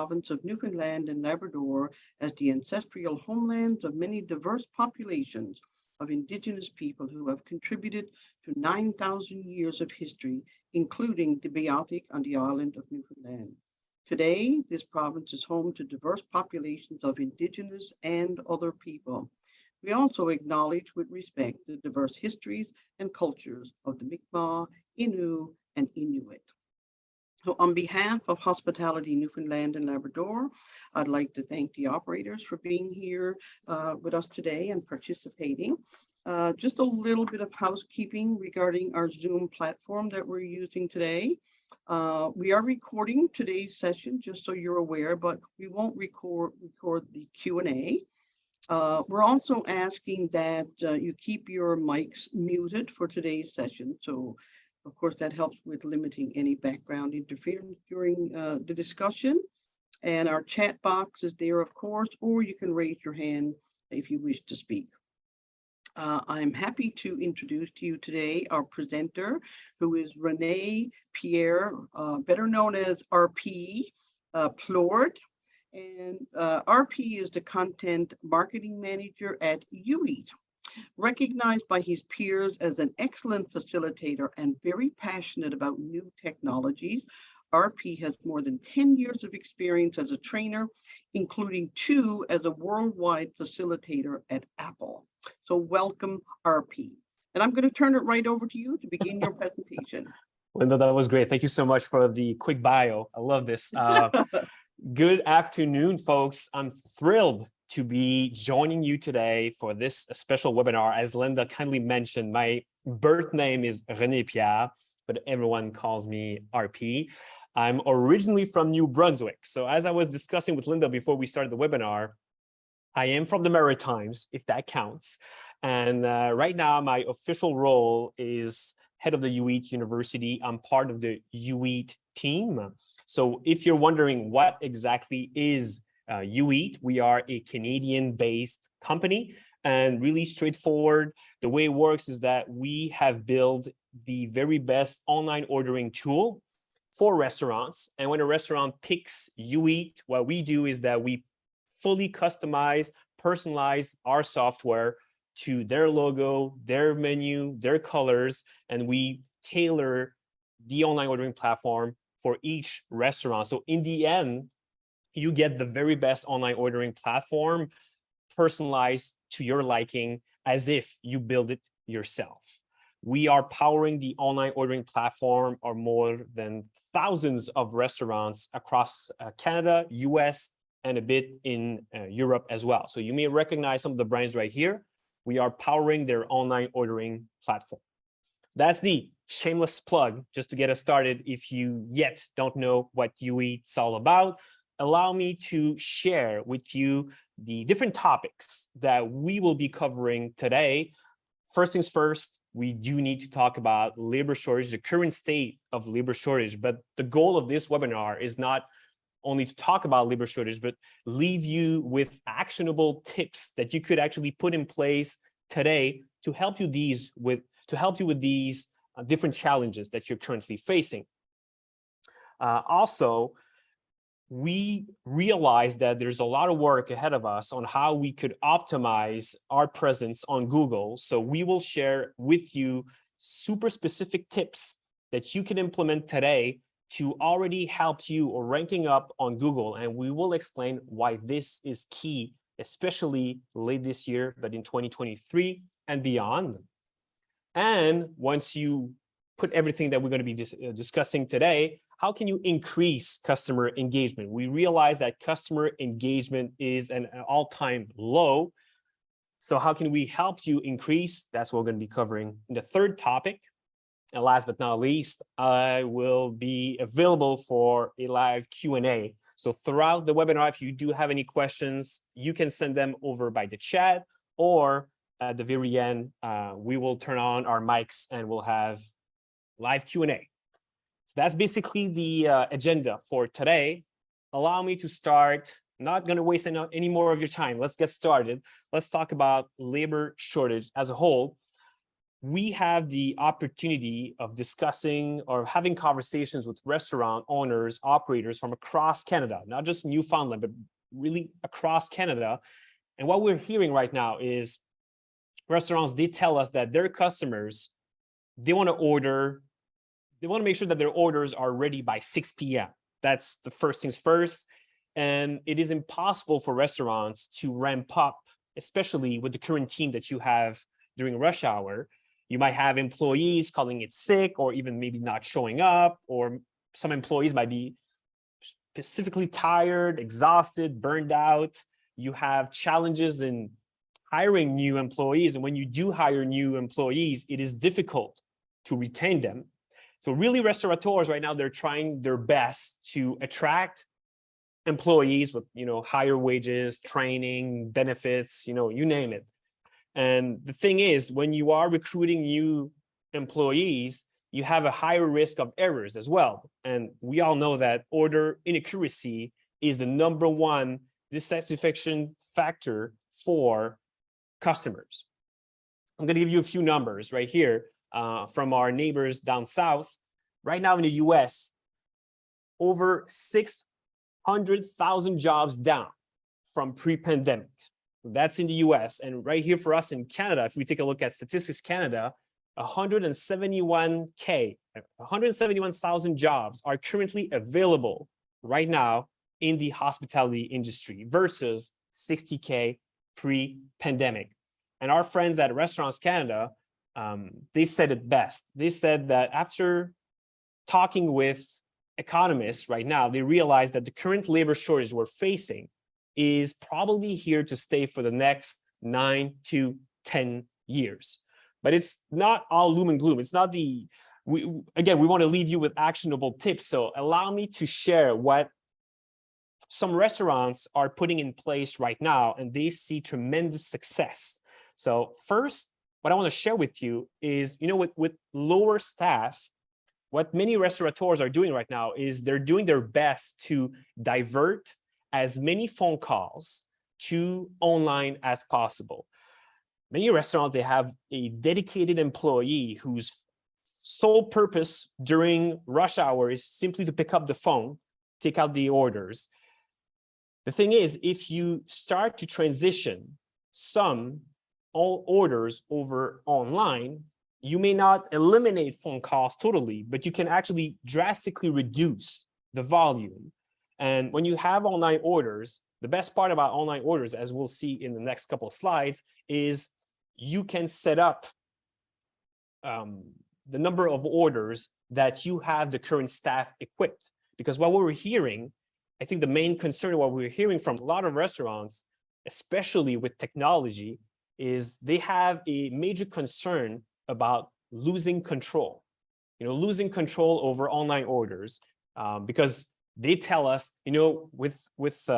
province of Newfoundland and Labrador as the ancestral homelands of many diverse populations of Indigenous people who have contributed to 9,000 years of history, including the Beothuk on the island of Newfoundland. Today, this province is home to diverse populations of Indigenous and other people. We also acknowledge with respect the diverse histories and cultures of the Mi'kmaq, Innu, and Inuit. So on behalf of Hospitality Newfoundland and Labrador, I'd like to thank the operators for being here with us today and participating. Just a little bit of housekeeping regarding our Zoom platform that we're using today. We are recording today's session, just so you're aware, but we won't record the Q&A. We're also asking that you keep your mics muted for today's session. So of course, that helps with limiting any background interference during the discussion. And our chat box is there, of course, or you can raise your hand if you wish to speak. I'm happy to introduce to you today our presenter, who is Renee Pierre, better known as RP Plourde. And RP is the Content Marketing Manager at UEAT. Recognized by his peers as an excellent facilitator and very passionate about new technologies, RP has more than 10 years of experience as a trainer, including 2 as a worldwide facilitator at Apple. So welcome, RP. And I'm going to turn it right over to you to begin your presentation. Linda, that was great. Thank you so much for the quick bio. I love this. Good afternoon, folks. I'm thrilled to be joining you today for this special webinar. As Linda kindly mentioned, my birth name is René Pierre, but everyone calls me RP. I'm originally from New Brunswick. So as I was discussing with Linda before we started the webinar, I am from the Maritimes, if that counts. And right now, my official role is head of the UEAT University. I'm part of the UEAT team. So if you're wondering what exactly is UEAT, we are a Canadian-based company, and really straightforward. The way it works is that we have built the very best online ordering tool for restaurants. And when a restaurant picks UEAT, what we do is that we fully customize, personalize our software to their logo, their menu, their colors, and we tailor the online ordering platform for each restaurant. So in the end, you get the very best online ordering platform personalized to your liking as if you build it yourself. We are powering the online ordering platform of more than thousands of restaurants across Canada, US, and a bit in Europe as well. So you may recognize some of the brands right here. We are powering their online ordering platform. That's the shameless plug just to get us started. If you yet don't know what UEAT's all about, allow me to share with you the different topics that we will be covering today. First things first, we do need to talk about labor shortage, the current state of labor shortage. But the goal of this webinar is not only to talk about labor shortage, but leave you with actionable tips that you could actually put in place today to help you with these different challenges that you're currently facing. Also, we realize that there's a lot of work ahead of us on how we could optimize our presence on Google. So we will share with you super specific tips that you can implement today to already help you ranking up on Google. And we will explain why this is key, especially late this year, but in 2023 and beyond. And once you put everything that we're going to be discussing today, how can you increase customer engagement? We realize that customer engagement is an all-time low. So how can we help you increase? That's what we're going to be covering in the third topic. And last but not least, I will be available for a live Q&A. So throughout the webinar, if you do have any questions, you can send them over by the chat, or at the very end, we will turn on our mics and we'll have live Q&A. So that's basically the agenda for today. Allow me to start. Not going to waste any more of your time. Let's get started. Let's talk about labor shortage as a whole. we have the opportunity of discussing or having conversations with restaurant owners, operators from across Canada, not just Newfoundland, but really across Canada. And what we're hearing right now is restaurants, they tell us that their customers, they want to make sure that their orders are ready by 6 p.m. That's the first things first. And it is impossible for restaurants to ramp up, especially with the current team that you have during rush hour. You might have employees calling it sick or even maybe not showing up, or some employees might be specifically tired, exhausted, burned out. You have challenges in hiring new employees. And when you do hire new employees, it is difficult to retain them. So really, restaurateurs right now, they're trying their best to attract employees with, higher wages, training, benefits, you name it. And the thing is, when you are recruiting new employees, you have a higher risk of errors as well. And we all know that order inaccuracy is the number one dissatisfaction factor for customers. I'm going to give you a few numbers right here from our neighbors down south. Right now in the US, over 600,000 jobs down from pre-pandemic. That's in the US. And right here for us in Canada, if we take a look at Statistics Canada, 171,000 jobs are currently available right now in the hospitality industry versus 60K pre-pandemic. And our friends at Restaurants Canada, they said it best. They said that after talking with economists right now, they realize that the current labor shortage we're facing is probably here to stay for the next 9 to 10 years. But it's not all loom and gloom. It's not we want to leave you with actionable tips. So allow me to share what some restaurants are putting in place right now, and they see tremendous success. So first, what I want to share with you is, with lower staff, what many restaurateurs are doing right now is they're doing their best to divert as many phone calls to online as possible. Many restaurants, they have a dedicated employee whose sole purpose during rush hour is simply to pick up the phone, take out the orders. The thing is, if you start to transition all orders over online, you may not eliminate phone calls totally, but you can actually drastically reduce the volume. And when you have online orders, the best part about online orders, as we'll see in the next couple of slides, is you can set up the number of orders that you have the current staff equipped. Because what we're hearing, I think the main concern, what we're hearing from a lot of restaurants, especially with technology, is they have a major concern about losing control, losing control over online orders, because they tell us, with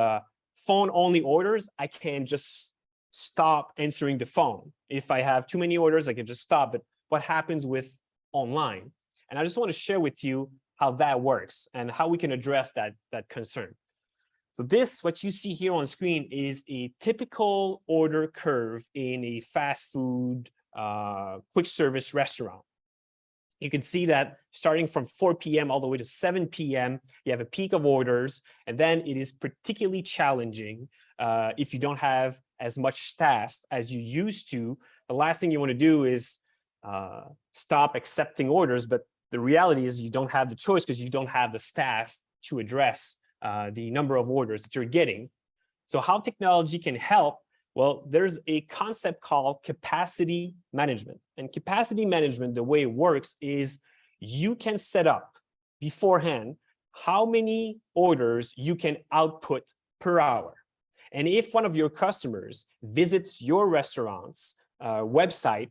phone-only orders, I can just stop answering the phone. If I have too many orders, I can just stop. But what happens with online? And I just want to share with you how that works and how we can address that concern. So what you see here on screen is a typical order curve in a fast food, quick service restaurant. You can see that starting from 4 p.m. all the way to 7 p.m., you have a peak of orders, and then it is particularly challenging if you don't have as much staff as you used to. The last thing you want to do is stop accepting orders, but the reality is you don't have the choice because you don't have the staff to address the number of orders that you're getting. So how technology can help? Well, there's a concept called capacity management. And capacity management, the way it works is you can set up beforehand how many orders you can output per hour. And if one of your customers visits your restaurant's website,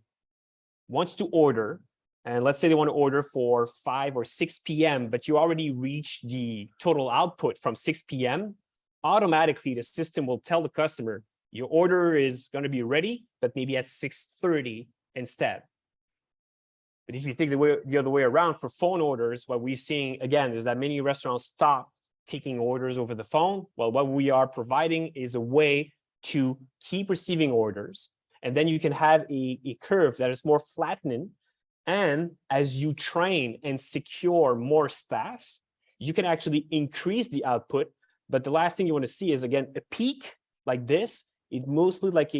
wants to order, and let's say they want to order for 5 or 6 p.m., but you already reached the total output from 6 p.m., automatically the system will tell the customer, your order is going to be ready, but maybe at 6:30 instead. But if you think the other way around for phone orders, what we're seeing again is that many restaurants stop taking orders over the phone. Well, what we are providing is a way to keep receiving orders And then you can have a curve that is more flattening. And as you train and secure more staff, you can actually increase the output. But the last thing you want to see is, again, a peak like this. It mostly like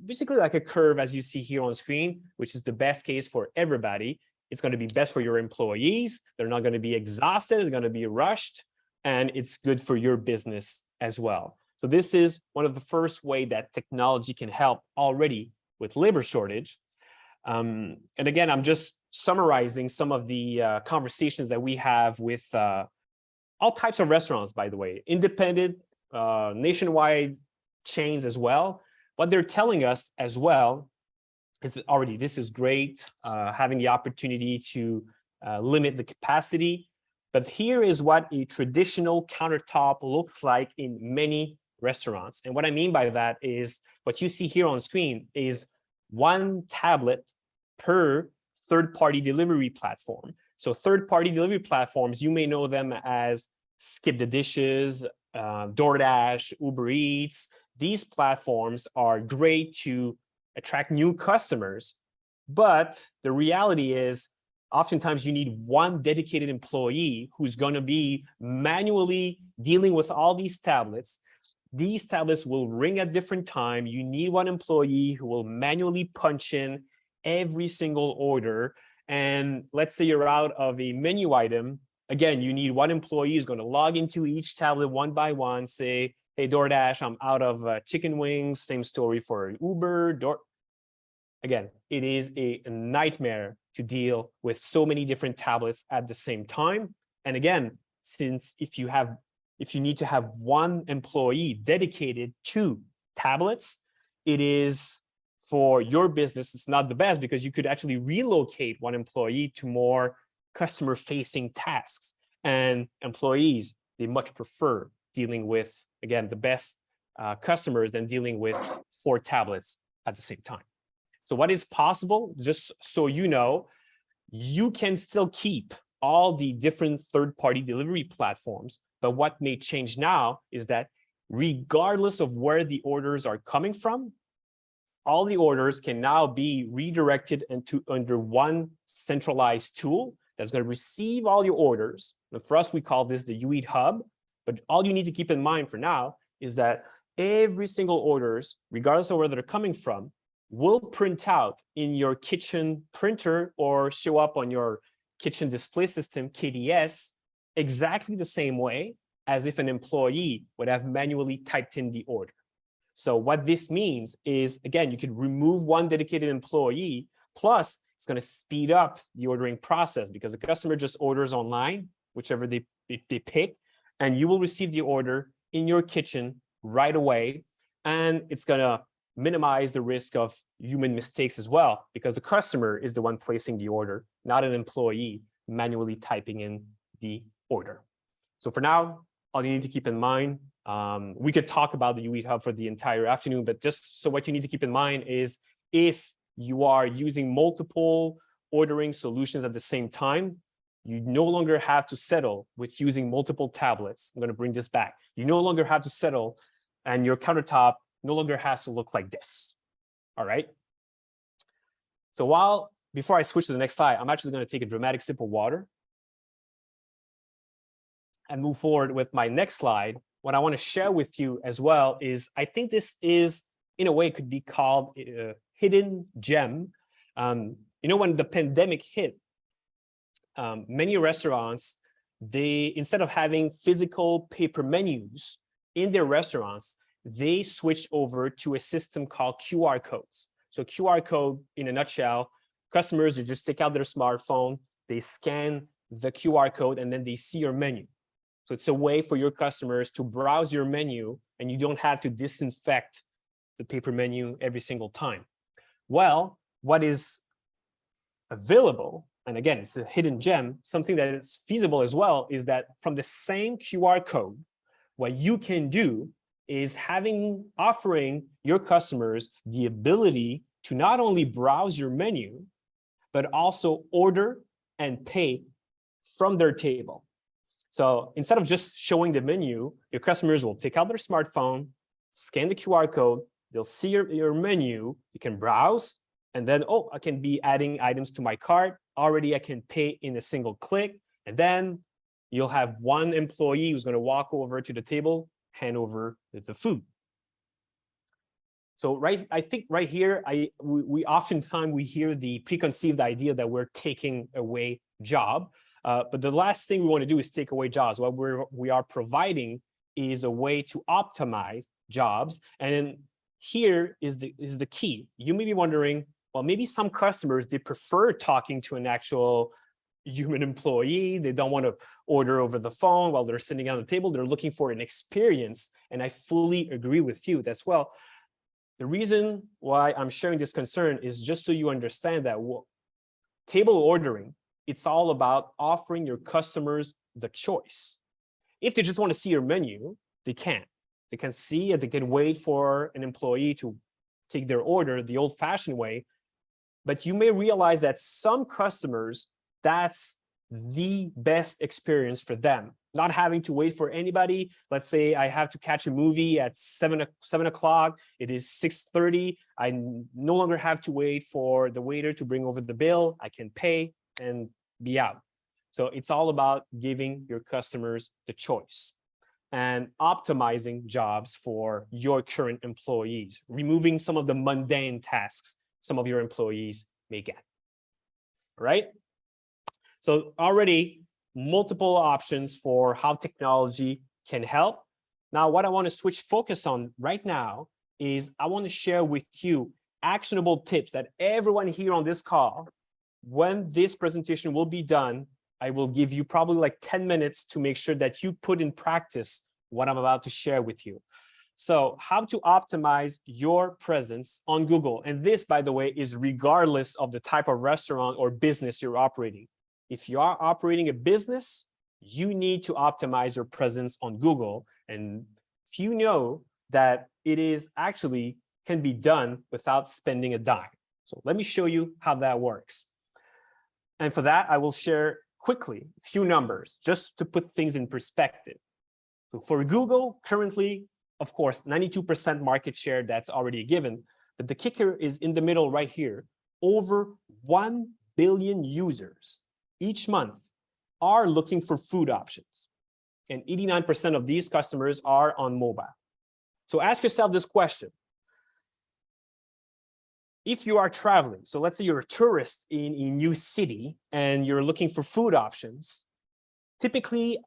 basically like a curve as you see here on screen, which is the best case for everybody. It's going to be best for your employees. They're not going to be exhausted. They're going to be rushed. And it's good for your business as well. So this is one of the first way that technology can help already with labor shortage. And again, I'm just summarizing some of the conversations that we have with all types of restaurants, by the way, independent, nationwide chains as well. What they're telling us as well is already, this is great, having the opportunity to limit the capacity. But here is what a traditional countertop looks like in many restaurants. And what I mean by that is what you see here on screen is one tablet per third-party delivery platform. So third-party delivery platforms, you may know them as Skip the Dishes, DoorDash, Uber Eats. These platforms are great to attract new customers, but the reality is oftentimes you need one dedicated employee who's going to be manually dealing with all these tablets. These tablets will ring at different time. You need one employee who will manually punch in every single order. And let's say you're out of a menu item. Again, you need one employee who's going to log into each tablet one by one, say, hey, DoorDash, I'm out of chicken wings. Same story for Uber. Again, it is a nightmare to deal with so many different tablets at the same time. And again, since if you need to have one employee dedicated to tablets, it is for your business, it's not the best because you could actually relocate one employee to more customer-facing tasks. And employees, they much prefer dealing with, again, the best customers than dealing with 4 tablets at the same time. So what is possible, just so you know, you can still keep all the different third-party delivery platforms, but what may change now is that regardless of where the orders are coming from, all the orders can now be redirected under one centralized tool that's going to receive all your orders. And for us, we call this the U-Eat Hub. But all you need to keep in mind for now is that every single orders, regardless of where they're coming from, will print out in your kitchen printer or show up on your kitchen display system, KDS, exactly the same way as if an employee would have manually typed in the order. So what this means is, again, you could remove one dedicated employee, plus it's going to speed up the ordering process because the customer just orders online, whichever they pick, and you will receive the order in your kitchen right away. And it's going to minimize the risk of human mistakes as well, because the customer is the one placing the order, not an employee manually typing in the order. So for now, all you need to keep in mind, we could talk about the U-Eat Hub for the entire afternoon, but just so what you need to keep in mind is if you are using multiple ordering solutions at the same time, you no longer have to settle with using multiple tablets. I'm going to bring this back. You no longer have to settle, and your countertop no longer has to look like this. All right. So before I switch to the next slide, I'm actually going to take a dramatic sip of water and move forward with my next slide. What I want to share with you as well is, I think this is, in a way, could be called a hidden gem. You know, when the pandemic hit, many restaurants, instead of having physical paper menus in their restaurants, they switched over to a system called QR codes. So QR code, in a nutshell, customers, they just take out their smartphone, they scan the QR code, and then they see your menu. So it's a way for your customers to browse your menu, and you don't have to disinfect the paper menu every single time. Well, what is available, and again, it's a hidden gem, something that is feasible as well, is that from the same QR code, what you can do is offering your customers the ability to not only browse your menu, but also order and pay from their table. So instead of just showing the menu, your customers will take out their smartphone, scan the QR code, they'll see your menu, you can browse, and then, oh, I can be adding items to my cart. Already I can pay in a single click. And then you'll have one employee who's going to walk over to the table, hand over the food. So I think right here, we oftentimes we hear the preconceived idea that we're taking away job. But the last thing we want to do is take away jobs. What we are providing is a way to optimize jobs. And then here is the key. You may be wondering, well, maybe some customers, they prefer talking to an actual human employee. They don't want to order over the phone while they're sitting on the table. They're looking for an experience. And I fully agree with you as well. The reason why I'm sharing this concern is just so you understand that table ordering, it's all about offering your customers the choice. If they just want to see your menu, they can. They can see it, they can wait for an employee to take their order the old-fashioned way. But you may realize that some customers, that's the best experience for them. Not having to wait for anybody. Let's say I have to catch a movie at 7 o'clock. It is 6:30. I no longer have to wait for the waiter to bring over the bill. I can pay and be out. So it's all about giving your customers the choice and optimizing jobs for your current employees, removing some of the mundane tasks some of your employees may get. All right? So already multiple options for how technology can help. Now, what I want to switch focus on right now is I want to share with you actionable tips that everyone here on this call, when this presentation will be done, I will give you probably like 10 minutes to make sure that you put in practice what I'm about to share with you. So how to optimize your presence on Google. And this, by the way, is regardless of the type of restaurant or business you're operating. If you are operating a business, you need to optimize your presence on Google. And few know that it is actually can be done without spending a dime. So let me show you how that works. And for that, I will share quickly a few numbers just to put things in perspective. So for Google, currently, of course, 92% market share, that's already a given. But the kicker is in the middle right here. Over 1 billion users each month are looking for food options. And 89% of these customers are on mobile. So ask yourself this question. If you are traveling, so let's say you're a tourist in a new city and you're looking for food options, typically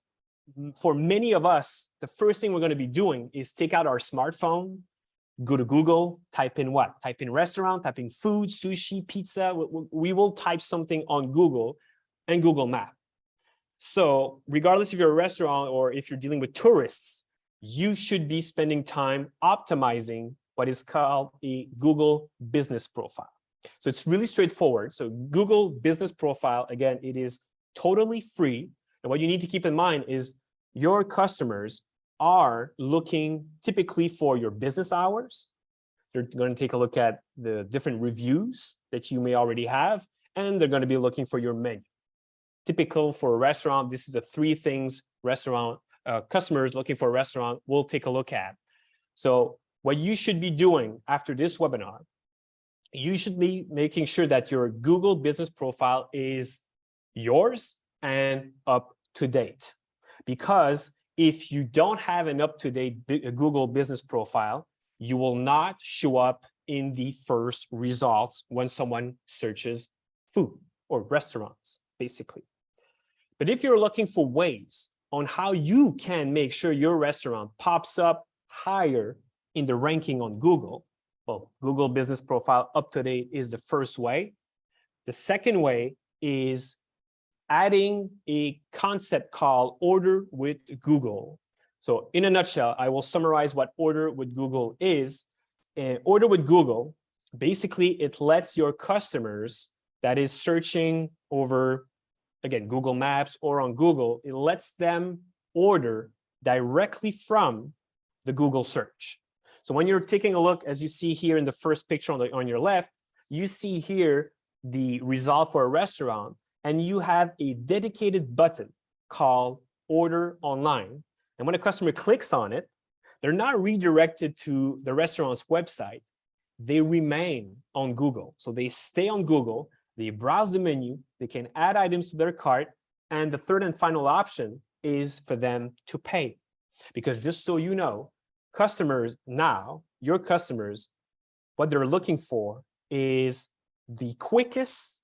for many of us, the first thing we're going to be doing is take out our smartphone, go to Google, type in what? Type in restaurant, type in food, sushi, pizza. We will type something on Google and Google Maps. So regardless if you're a restaurant or if you're dealing with tourists, you should be spending time optimizing what is called a Google business profile. So it's really straightforward. So Google business profile, again, it is totally free. And what you need to keep in mind is your customers are looking typically for your business hours. They're going to take a look at the different reviews that you may already have, and they're going to be looking for your menu. Typical for a restaurant, this is the 3 things restaurant customers looking for a restaurant will take a look at. So what you should be doing after this webinar, you should be making sure that your Google business profile is yours and up to date. Because if you don't have an up-to-date Google business profile, you will not show up in the first results when someone searches food or restaurants, basically. But if you're looking for ways on how you can make sure your restaurant pops up higher in the ranking on Google, well, Google business profile up to date is the first way. The second way is adding a concept called Order with Google. So in a nutshell, I will summarize what Order with Google is. Order with Google, basically, it lets your customers that is searching over, again, Google Maps or on Google, it lets them order directly from the Google search. So when you're taking a look, as you see here in the first picture on your left, you see here the result for a restaurant, and you have a dedicated button called Order Online. And when a customer clicks on it, they're not redirected to the restaurant's website. They remain on Google. So they stay on Google, they browse the menu, they can add items to their cart, and the third and final option is for them to pay. Because just so you know, customers now, your customers, what they're looking for is the quickest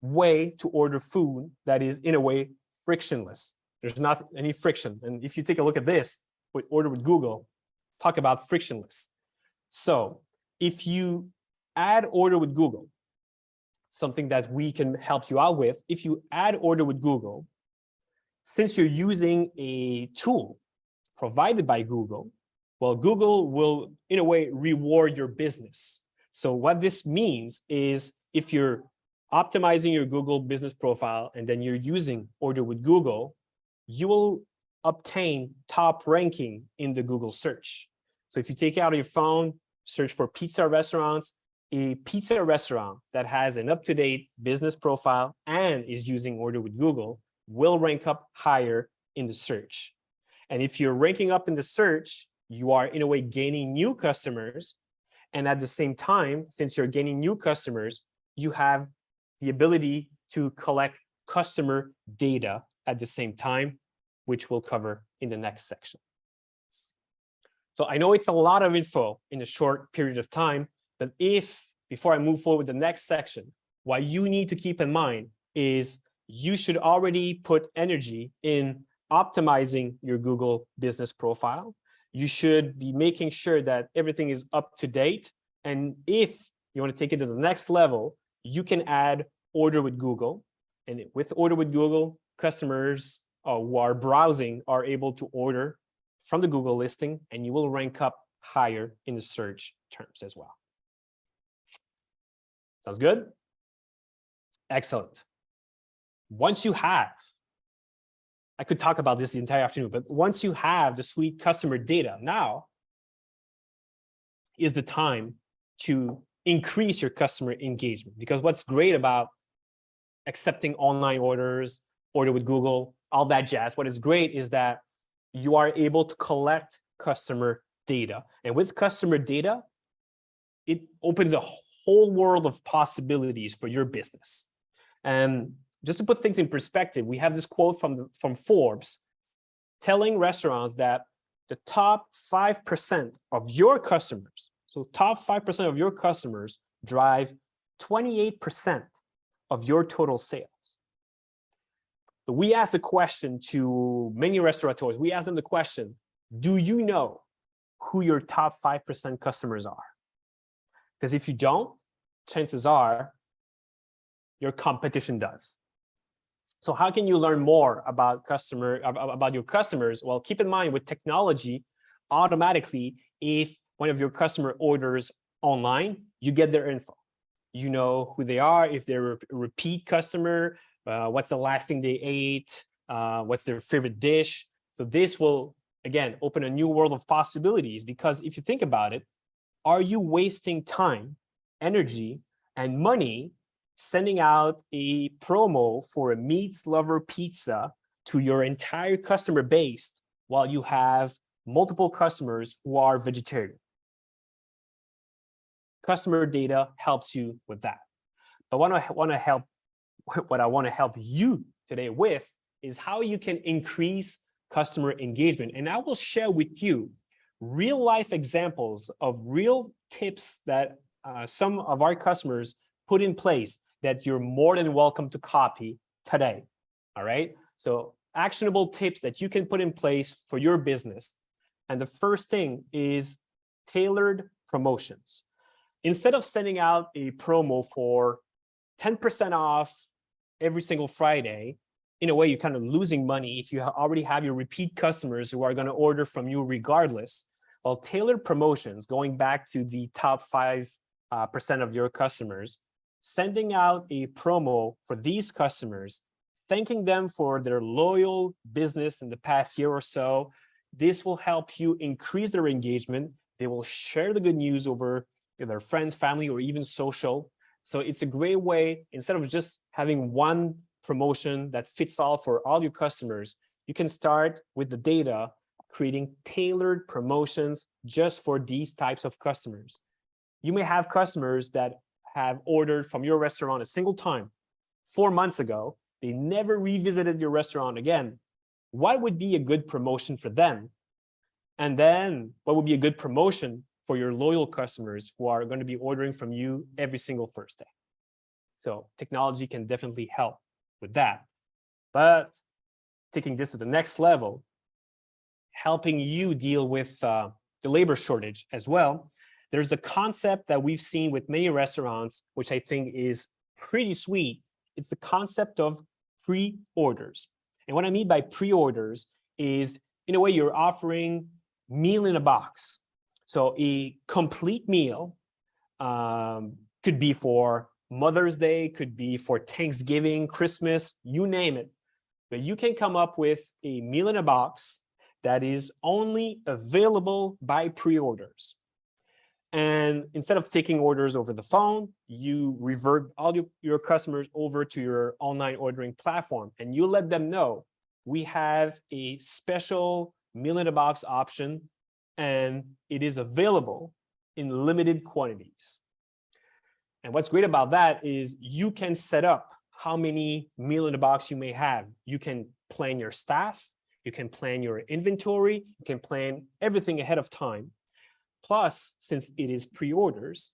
way to order food that is, in a way, frictionless. There's not any friction. And if you take a look at this, with Order with Google, talk about frictionless. So if you add Order with Google, something that we can help you out with, if you add Order with Google, since you're using a tool provided by Google, well, Google will, in a way, reward your business. So what this means is if you're optimizing your Google business profile and then you're using Order with Google, you will obtain top ranking in the Google search. So if you take out your phone, search for pizza restaurants, a pizza restaurant that has an up-to-date business profile and is using Order with Google will rank up higher in the search. And if you're ranking up in the search, you are in a way gaining new customers. And at the same time, since you're gaining new customers, you have the ability to collect customer data at the same time, which we'll cover in the next section. So I know it's a lot of info in a short period of time, but before I move forward with the next section, what you need to keep in mind is you should already put energy in optimizing your Google business profile. You should be making sure that everything is up to date. And if you want to take it to the next level, you can add Order with Google. And with Order with Google, customers who are browsing are able to order from the Google listing, and you will rank up higher in the search terms as well. Sounds good? Excellent. Once you have, I could talk about this the entire afternoon, but once you have the sweet customer data, now is the time to increase your customer engagement. Because what's great about accepting online orders, Order with Google, all that jazz, what is great is that you are able to collect customer data. And with customer data, it opens a whole world of possibilities for your business. And just to put things in perspective, we have this quote from Forbes telling restaurants that the top 5% of your customers, so top 5% of your customers drive 28% of your total sales. So we asked the question to many restaurateurs, we asked them the question, do you know who your top 5% customers are? Because if you don't, chances are your competition does. So how can you learn more about your customers? Well, keep in mind with technology, automatically, if one of your customer orders online, you get their info. You know who they are, if they're a repeat customer, what's the last thing they ate, what's their favorite dish. So this will, again, open a new world of possibilities, because if you think about it, are you wasting time, energy, and money sending out a promo for a meats lover pizza to your entire customer base while you have multiple customers who are vegetarian? Customer data helps you with that. But what I want to help you today with is how you can increase customer engagement. And I will share with you real life examples of real tips that some of our customers put in place that you're more than welcome to copy today. All right. So actionable tips that you can put in place for your business. And the first thing is tailored promotions. Instead of sending out a promo for 10% off every single Friday, in a way, you're kind of losing money if you already have your repeat customers who are going to order from you regardless. Well, tailored promotions, going back to the top 5% of your customers, sending out a promo for these customers, thanking them for their loyal business in the past year or so. This will help you increase their engagement. They will share the good news over their friends, family, or even social. So it's a great way, instead of just having one promotion that fits all for all your customers, you can start with the data, creating tailored promotions just for these types of customers. You may have customers that have ordered from your restaurant a single time 4 months ago. They never revisited your restaurant again. What would be a good promotion for them? And then what would be a good promotion for your loyal customers who are going to be ordering from you every single first day? So technology can definitely help with that. But taking this to the next level, helping you deal with the labor shortage as well, there's a concept that we've seen with many restaurants, which I think is pretty sweet. It's the concept of pre-orders. And what I mean by pre-orders is, in a way, you're offering meal in a box. So a complete meal could be for Mother's Day, could be for Thanksgiving, Christmas, you name it. But you can come up with a meal in a box that is only available by pre-orders. And instead of taking orders over the phone, you revert all your customers over to your online ordering platform, and you let them know we have a special meal in a box option, and it is available in limited quantities. And what's great about that is you can set up how many meal in a box you may have. You can plan your staff, you can plan your inventory, you can plan everything ahead of time. Plus, since it is pre-orders,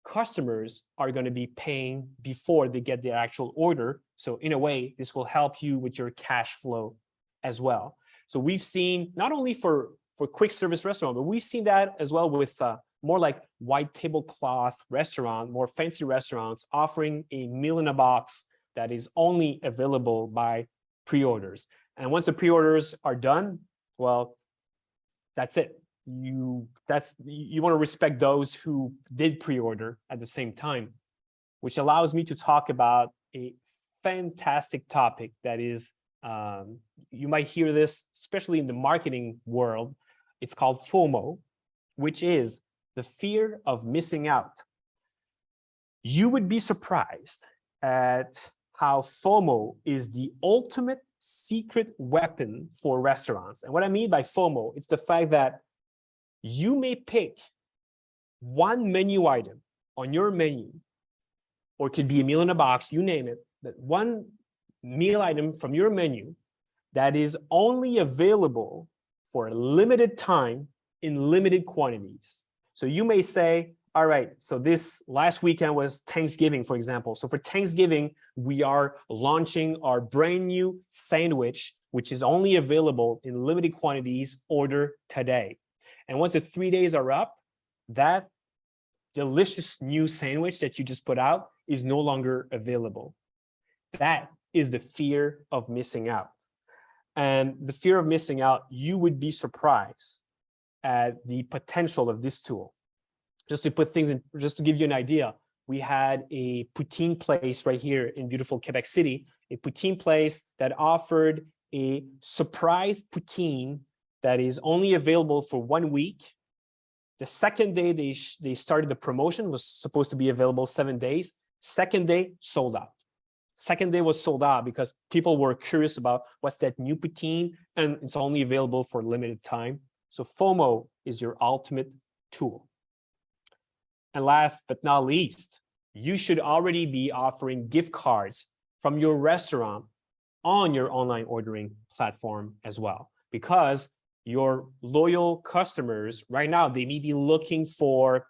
customers are going to be paying before they get their actual order. So in a way, this will help you with your cash flow as well. So we've seen not only for quick service restaurant, but we've seen that as well with more like white tablecloth restaurant, more fancy restaurants offering a meal in a box that is only available by pre-orders. And once the pre-orders are done, well, that's it. You want to respect those who did pre-order at the same time, which allows me to talk about a fantastic topic that is, you might hear this, especially in the marketing world. It's called FOMO, which is the fear of missing out. You would be surprised at how FOMO is the ultimate secret weapon for restaurants. And what I mean by FOMO, it's the fact that you may pick one menu item on your menu, or it could be a meal in a box, you name it, that one meal item from your menu that is only available for a limited time in limited quantities. So you may say, all right, so this last weekend was Thanksgiving, for example. So for Thanksgiving, we are launching our brand new sandwich, which is only available in limited quantities, order today. And once the 3 days are up, that delicious new sandwich that you just put out is no longer available. That is the fear of missing out. And the fear of missing out, you would be surprised at the potential of this tool. Just to put things in, just to give you an idea, we had a poutine place right here in beautiful Quebec City, a poutine place that offered a surprise poutine that is only available for 1 week. The second day they started the promotion was supposed to be available 7 days. Second day, sold out. Second day was sold out because people were curious about what's that new poutine, and it's only available for a limited time. So FOMO is your ultimate tool. And last but not least, you should already be offering gift cards from your restaurant on your online ordering platform as well, because your loyal customers right now, they may be looking for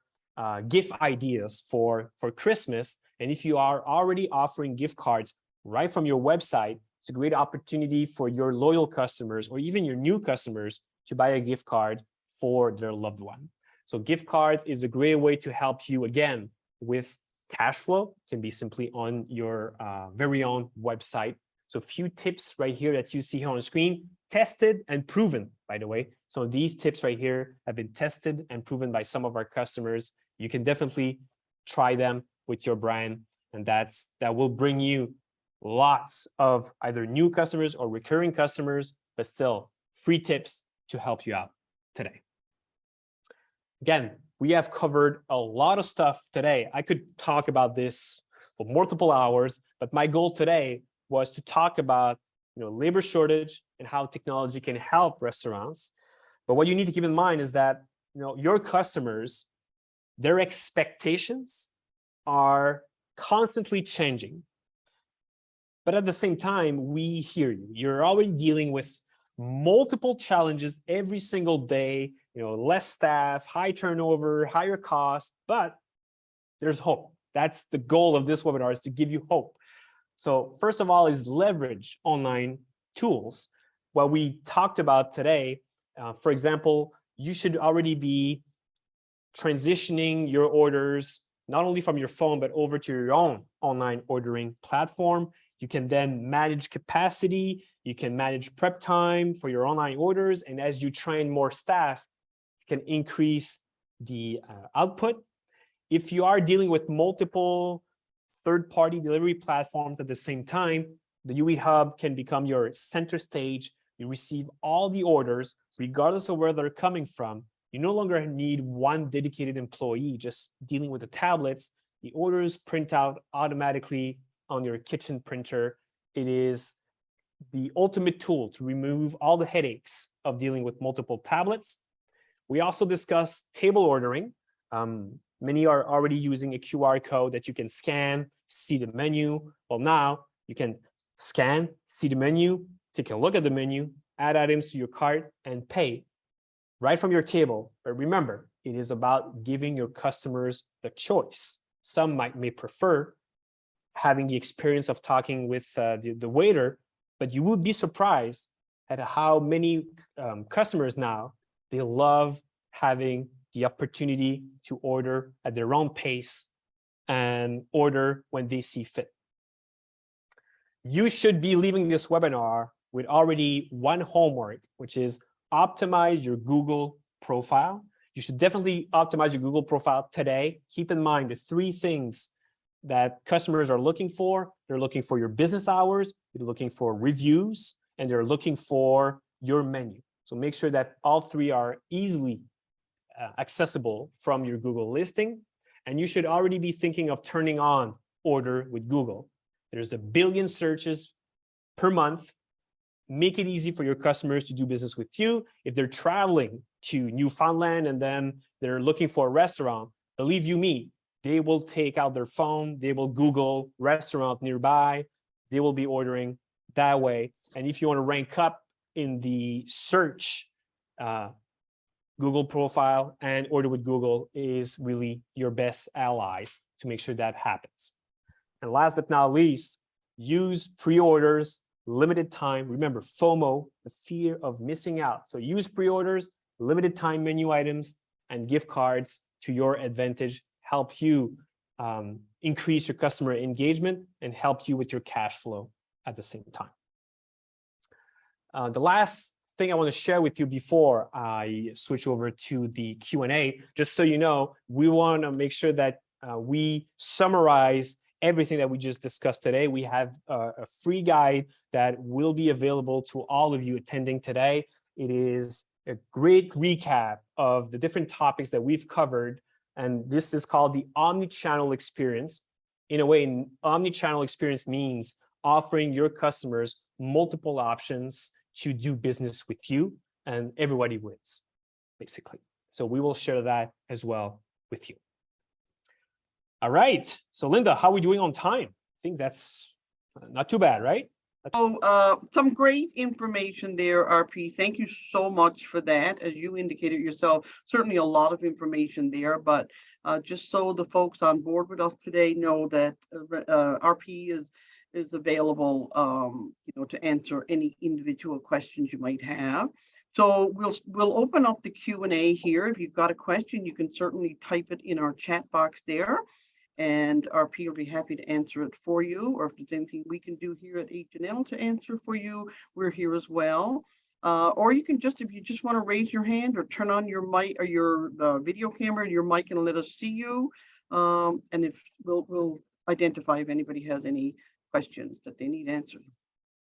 gift ideas for Christmas. And if you are already offering gift cards right from your website, it's a great opportunity for your loyal customers or even your new customers to buy a gift card for their loved one. So gift cards is a great way to help you, again, with cash flow. It can be simply on your very own website. So a few tips right here that you see here on the screen, tested and proven, by the way. So these tips right here have been tested and proven by some of our customers. You can definitely try them with your brand, and that will bring you lots of either new customers or recurring customers, but still free tips to help you out today. Again, we have covered a lot of stuff today. I could talk about this for multiple hours, but my goal today was to talk about labor shortage and how technology can help restaurants. But what you need to keep in mind is that, your customers, their expectations are constantly changing. But at the same time, we hear you. You're already dealing with multiple challenges every single day, less staff, high turnover, higher cost, but there's hope. That's the goal of this webinar, is to give you hope. So first of all is leverage online tools. What we talked about today, for example, you should already be transitioning your orders, not only from your phone, but over to your own online ordering platform. You can then manage capacity, you can manage prep time for your online orders. And as you train more staff, you can increase the output. If you are dealing with multiple third-party delivery platforms at the same time, the UE Hub can become your center stage. You receive all the orders, regardless of where they're coming from. You no longer need one dedicated employee just dealing with the tablets. The orders print out automatically on your kitchen printer. It is the ultimate tool to remove all the headaches of dealing with multiple tablets. We also discussed table ordering. Many are already using a QR code that you can scan, see the menu. Well, now you can scan, see the menu, take a look at the menu, add items to your cart, and pay right from your table. But remember, it is about giving your customers the choice. Some may prefer having the experience of talking with the waiter, but you would be surprised at how many customers now, they love having the opportunity to order at their own pace and order when they see fit. You should be leaving this webinar with already one homework, which is optimize your Google profile. You should definitely optimize your Google profile today. Keep in mind the 3 things that customers are looking for. They're looking for your business hours, they're looking for reviews, and they're looking for your menu. So make sure that all 3 are easily accessible from your Google listing. And you should already be thinking of turning on Order with Google. There's 1 billion searches per month. Make it easy for your customers to do business with you. If they're traveling to Newfoundland and then they're looking for a restaurant, believe you me, they will take out their phone, they will Google restaurant nearby, they will be ordering that way. And if you want to rank up in the search, Google profile and Order with Google is really your best allies to make sure that happens. And last but not least, use pre-orders, limited time. Remember, FOMO, the fear of missing out. So use pre-orders, limited time menu items, and gift cards to your advantage. Help you increase your customer engagement and help you with your cash flow at the same time. The last thing I want to share with you before I switch over to the Q&A, just so you know, we want to make sure that we summarize everything that we just discussed today. We have a free guide that will be available to all of you attending today. It is a great recap of the different topics that we've covered, and this is called the Omnichannel Experience. In a way, Omnichannel Experience means offering your customers multiple options to do business with you, and everybody wins, basically. So we will share that as well with you. All right, so Linda, how are we doing on time? I think that's not too bad, right? Oh, some great information there, RP. Thank you so much for that. As you indicated yourself, certainly a lot of information there, but just so the folks on board with us today know that RP is available, to answer any individual questions you might have. So we'll open up the Q&A here. If you've got a question, you can certainly type it in our chat box there, and RP will be happy to answer it for you. Or if there's anything we can do here at H&L to answer for you, we're here as well. Or you can just, if you just want to raise your hand or turn on your mic or your video camera and your mic and let us see you. And if we'll identify if anybody has any questions that they need answered.